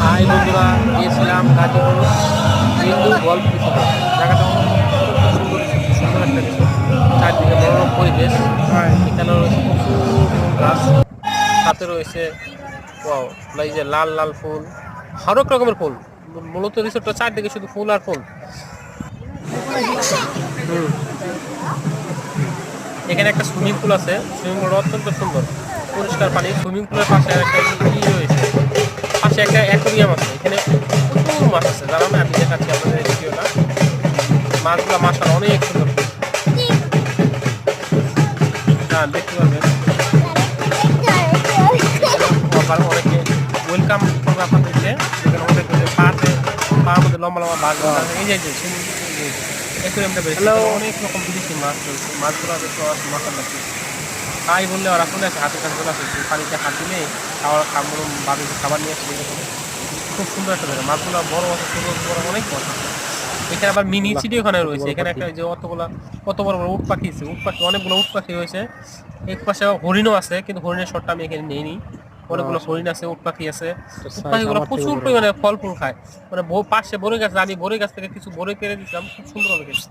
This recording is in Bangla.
হাই বন্ধুরা, গিয়েছিলাম গাজীপুর হিন্দু গল্ফ রিসোর্টে। জায়গাটা খুব সুন্দর, সুন্দর একটা রিসোর্ট। চারদিকে মনোরম পরিবেশ। হয়। এখানে রয়েছে প্রচুর ফুল গাছ, সাথে রয়েছে ওয়াও, এই যে লাল লাল ফুল, হরেক রকমের ফুল। মূলত রিসোর্টটা চারদিকে শুধু ফুল আর ফুল। হুম, এখানে একটা সুইমিং পুল আছে। সুইমিং পুলটা অত্যন্ত সুন্দর, পরিষ্কার পানি। সুইমিং পুলের পাশে একটা ই রয়েছে, পাশে একটা অ্যাকোরিয়াম আছে। এখানে প্রচুর মাছ আছে, জানো না? আমি দেখাচ্ছি আপনাদের এই ভিডিওটা। মাছগুলো মাছটা অনেক সুন্দর। হ্যাঁ, দেখতে পারবেন। আবার অনেকে ওয়েলকাম করবে আপনাদেরকে। যেখানে অনেক পার মধ্যে লম্বা লম্বা বাঘ আছে। এই যে সুইমিং অ্যাকোরিয়ামটা বেশি, অনেক রকম বিদেশি মাছ রয়েছে। মাছগুলো দেখতে মাথার লাগছে। তাই বললে ওরা চলে আসে, হাতের কাছে চলে আসে। পানিতে হাত দিলে খাবার বাড়িতে খাবার নিয়ে আসে। খুব সুন্দর একটা জায়গা। মাছগুলো বড় আছে, ছোট বড় অনেক মাছ আছে। এখানে আবার মিনি চিড়িয়াখানা রয়েছে। এখানে একটা যে কত বড় বড় উট পাখি আছে। উট পাখি অনেকগুলো উট পাখি রয়েছে। এক পাশে হরিণও আছে, কিন্তু হরিণের শটটা আমি এখানে নেইনি। অনেকগুলো হরিণ আছে, উট পাখি আছে। উট পাখিগুলো প্রচুর পরিমাণে ফল ফুল খায়। মানে পাশে বড়ই গাছ, আমি বড়ই গাছ থেকে কিছু বড়ই পেরে দিয়েছিলাম, খুব সুন্দর হবে খেতে।